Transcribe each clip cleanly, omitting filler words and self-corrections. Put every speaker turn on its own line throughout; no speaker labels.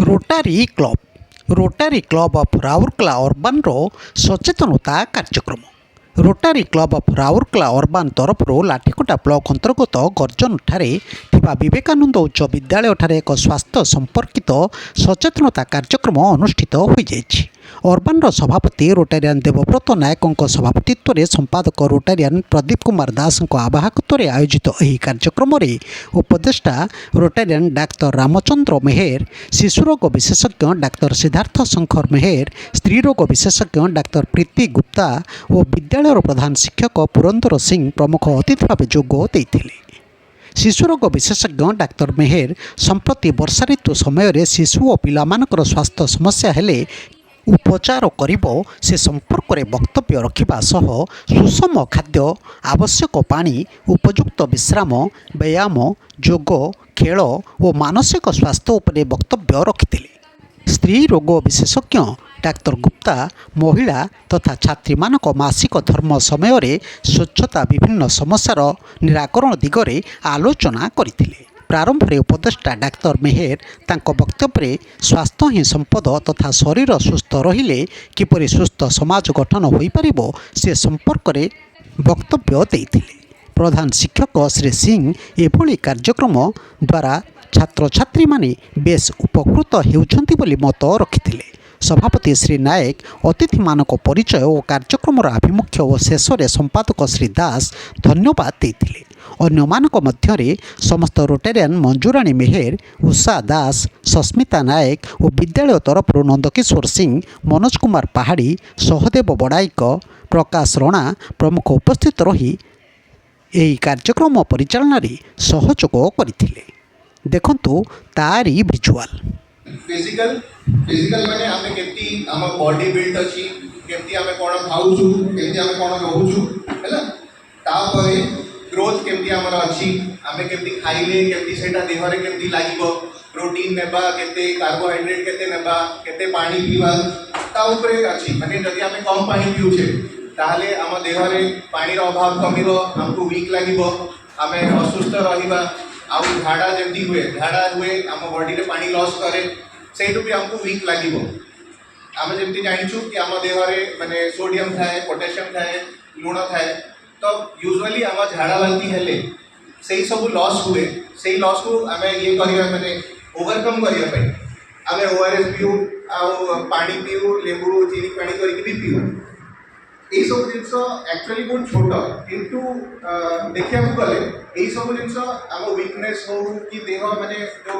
Rotary club of Rourkela ଅର୍ବାନ୍ର ସଚେତନତା କାର୍ଯ୍ୟକ୍ରମ। Rotary club of Rourkela urban ତରଫରୁ ଲାଠିକଟା ବ୍ଲକ ଅନ୍ତର୍ଗତ ଗର୍ଜନଠାରେ ଥିବା ବିବେକାନନ୍ଦ ଉଚ୍ଚ ବିଦ୍ୟାଳୟଠାରେ ଏକ ସ୍ୱାସ୍ଥ୍ୟ ସମ୍ପର୍କିତ ସଚେତନତା କାର୍ଯ୍ୟକ୍ରମ ଅନୁଷ୍ଠିତ ହୋଇଯାଇଛି। ଅର୍ବାନ୍ର ସଭାପତି ରୋଟାରିଆନ୍ ଦେବବ୍ରତ ନାୟକଙ୍କ ସଭାପତିତ୍ୱରେ ସମ୍ପାଦକ ରୋଟାରିଆନ୍ ପ୍ରଦୀପ କୁମାର ଦାସଙ୍କ ଆବାହକତ୍ୱରେ ଆୟୋଜିତ ଏହି କାର୍ଯ୍ୟକ୍ରମରେ ଉପଦେଷ୍ଟା ରୋଟାରିଆନ୍ ଡାକ୍ତର ରାମଚନ୍ଦ୍ର ମେହେର, ଶିଶୁରୋଗ ବିଶେଷଜ୍ଞ ଡାକ୍ତର ସିଦ୍ଧାର୍ଥ ଶଙ୍କର ମେହେର, ସ୍ତ୍ରୀରୋଗ ବିଶେଷଜ୍ଞ ଡାକ୍ତର ପ୍ରୀତି ଗୁପ୍ତା ଓ ବିଦ୍ୟାଳୟର ପ୍ରଧାନ ଶିକ୍ଷକ ପୁରନ୍ଦର ସିଂ ପ୍ରମୁଖ ଅତିଥି ଭାବେ ଯୋଗ ଦେଇଥିଲେ। ଶିଶୁରୋଗ ବିଶେଷଜ୍ଞ ଡାକ୍ତର ମେହେର ସମ୍ପ୍ରତି ବର୍ଷା ଋତୁ ସମୟରେ ଶିଶୁ ଓ ପିଲାମାନଙ୍କର ସ୍ୱାସ୍ଥ୍ୟ ସମସ୍ୟା ହେଲେ ଉପଚାର କରିବ ସେ ସମ୍ପର୍କରେ ବକ୍ତବ୍ୟ ରଖିବା ସହ ସୁଷମ ଖାଦ୍ୟ, ଆବଶ୍ୟକ ପାଣି, ଉପଯୁକ୍ତ ବିଶ୍ରାମ, ବ୍ୟାୟାମ, ଯୋଗ, ଖେଳ ଓ ମାନସିକ ସ୍ୱାସ୍ଥ୍ୟ ଉପରେ ବକ୍ତବ୍ୟ ରଖିଥିଲେ। ସ୍ତ୍ରୀ ରୋଗ ବିଶେଷଜ୍ଞ ଡାକ୍ତର ଗୁପ୍ତା ମହିଳା ତଥା ଛାତ୍ରୀମାନଙ୍କ ମାସିକ ଧର୍ମ ସମୟରେ ସ୍ୱଚ୍ଛତା ବିଭିନ୍ନ ସମସ୍ୟାର ନିରାକରଣ ଦିଗରେ ଆଲୋଚନା କରିଥିଲେ। ପ୍ରାରମ୍ଭରେ ଉପଦେଷ୍ଟା ଡାକ୍ତର ମେହେର ତାଙ୍କ ବକ୍ତବ୍ୟରେ ସ୍ୱାସ୍ଥ୍ୟ ହିଁ ସମ୍ପଦ ତଥା ଶରୀର ସୁସ୍ଥ ରହିଲେ କିପରି ସୁସ୍ଥ ସମାଜ ଗଠନ ହୋଇପାରିବ ସେ ସମ୍ପର୍କରେ ବକ୍ତବ୍ୟ ଦେଇଥିଲେ। ପ୍ରଧାନ ଶିକ୍ଷକ ଶ୍ରୀ ସିଂ ଏଭଳି କାର୍ଯ୍ୟକ୍ରମ ଦ୍ୱାରା ଛାତ୍ରଛାତ୍ରୀମାନେ ବେଶ୍ ଉପକୃତ ହେଉଛନ୍ତି ବୋଲି ମତ ରଖିଥିଲେ। ସଭାପତି ଶ୍ରୀ ନାୟକ ଅତିଥିମାନଙ୍କ ପରିଚୟ ଓ କାର୍ଯ୍ୟକ୍ରମର ଆଭିମୁଖ୍ୟ ଓ ଶେଷରେ ସମ୍ପାଦକ ଶ୍ରୀ ଦାସ ଧନ୍ୟବାଦ ଦେଇଥିଲେ। ଅନ୍ୟମାନଙ୍କ ମଧ୍ୟରେ ସମସ୍ତ ରୋଟାରିଆନ୍ ମଞ୍ଜୁରାଣୀ ମେହେର, ଉଷା ଦାସ, ସସ୍ମିତା ନାୟକ ଓ ବିଦ୍ୟାଳୟ ତରଫରୁ ନନ୍ଦକିଶୋର ସିଂ, ମନୋଜ କୁମାର ପାହାଡ଼ି, ସହଦେବ ବଡ଼ାଇକ, ପ୍ରକାଶ ରଣା ପ୍ରମୁଖ ଉପସ୍ଥିତ ରହି ଏହି କାର୍ଯ୍ୟକ୍ରମ ପରିଚାଳନାରେ ସହଯୋଗ କରିଥିଲେ। ଦେଖନ୍ତୁ ତାରି ଭିଜୁଆଲ।
फिजिकल माने आमे केमती आम बॉडी बिल्ड अछि, केमती आमे कोन खाउछु, केमती आमे कोन रहउछु, हैला तापरे ग्रोथ केमती हमर अछि, आमे केमती खाइले केमती सेटा देहरे केमती लागिबो, प्रोटीन नेबा केते, कार्बोहाइड्रेट केते नेबा, केते पानी पीवा ता ऊपर अछि। माने जदि आमे कम पानी पिउछे ताहले आम देहरे पानीर अभाव कमिबो, हमकु वीक लागिबो, आमे असुस्थ रहिबा, आउ झाड़ा हुए आम बॉडी रे पानी लॉस करे सेटू भी हमको वीक लागिबो। आम जमती जानिछु कि आम देहरे माने सोडियम थाए, पोटेशियम थाए, लुण थाए, तो यूजुअली आम झाड़ा बांती हेले सेही सब लॉस हुए। सेही लॉस को आमे ये करिया माने ओवरकम करिया पई आमे ओआरएस पिउ, आउ पानी पिउ, लेबू चीनी पानी करके भी पिउ। এই সব জিনিস একচুয়ালি বহুত ছোট, কিন্তু দেখিয়া গলে এই সব জিনিস আম উইকনেস হো কি দেহ মানে যে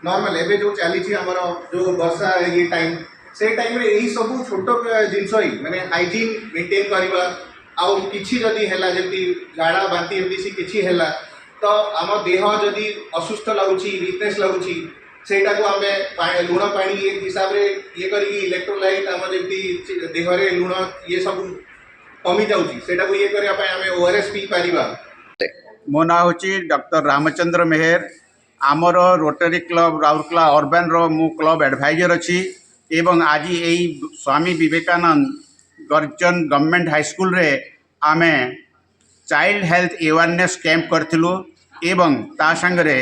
নর্মাল এবে যে চালিছি আমার যে বর্ষা ইয়ে টাইম সে টাইমে এই সব ছোট জিনিস হি মানে হাইজিন মেনটেন করা আউ কিছু যদি হেলা যেমতি ঝাড়া বান্তি এমতি সে কিছু হেলা তো আম দেহ যদি অসুস্থ লাগুছি, উইকনেস লাগুছি सेटा को आमे लुण पानी एक हिसाब रे ये करी इलेक्ट्रोलाइट आम जमती देहरे लुण ये सब कमी जाउची सेटा को ये करिया पय आमे ओआरएस पी परिबा।
मो ना होची डॉक्टर रामचंद्र मेहर, आमर रोटरी क्लब राउरकेला अर्बान रो मु क्लब एडवाइजर अच्छी एवं आज यही स्वामी विवेकानंद गर्जन गवर्नमेंट हाई स्कूल रे आमे चाइल्ड हेल्थ अवेयरनेस कैंप करथिलु एवं ता संगरे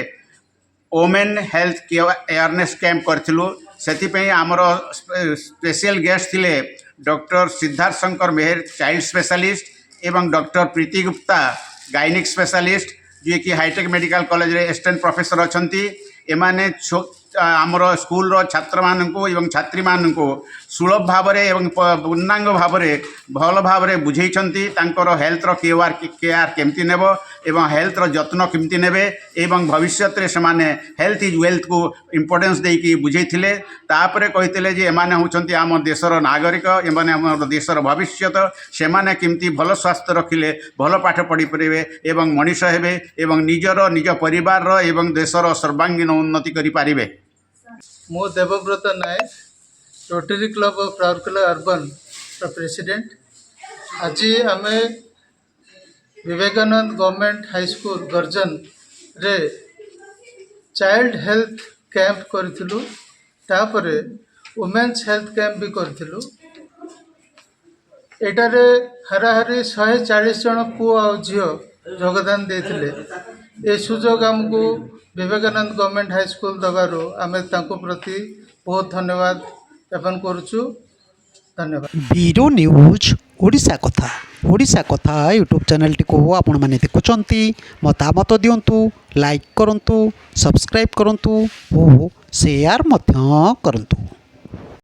ओमेन हेल्थ अवेयरनेस कैंप करथिलु। सेतिपई आमर स्पेशल गेस्ट थिले डॉक्टर सिद्धार्थ शंकर मेहर चाइल्ड स्पेशलिस्ट एवं डॉक्टर प्रीति गुप्ता गायनिक स्पेशलिस्ट जी कि हाईटेक मेडिकल कॉलेज रे असिस्टेंट प्रोफेसर अछंती। एमाने आमर स्कूल रो छात्र माननको एवं छात्री माननको सुलभ भाव रे एवं पूर्णांग भाव रे भल भाव रे बुझेइछंती तांकर हेल्थ रो केयर केमती नेबो एवं हेल्थ रो जत्न केमती नेबे एवं भविष्य रे समाने हेल्थ इज वेल्थ को इंपोर्टेंस देकी बुझेइथिले। तापरे कहिथिले जे एमाने होचंती आम देशर नागरिक, एमाने आम देशर भविष्यत, सेमाने केमती भल स्वास्थ्य रखिले भल पाठ पढ़ी परिबे एवं मनीष हेबे एवं निज परिवार रो एवं देशर सर्वांगीन उन्नति करि पारिबे।
मो Debabrata Nayak, Rotary Club of Rourkela urban president. आज आम विवेकानंद गवर्नमेंट हाई स्कूल गर्जन रे चाइल्ड हेल्थ कैंप करूँ, तापरे वुमेन्स हेल्थ कैंप भी करूँ। एटारे हाराहारी 140 जन पुओ आ झील योगदान देते। ए सुजोग आमको विवेकानंद गवर्नमेंट हाई स्कूल दबारू आमे तांको प्रति बहुत धन्यवाद ज्ञापन करुचु। धन्यवाद।
बीरो न्यूज ओडिशा कथा यूट्यूब चैनल टी को आपण माने देखुचंती मतामत दियंतु लाइक करंतु सब्सक्राइब करंतु और शेयर मध्य करंतु।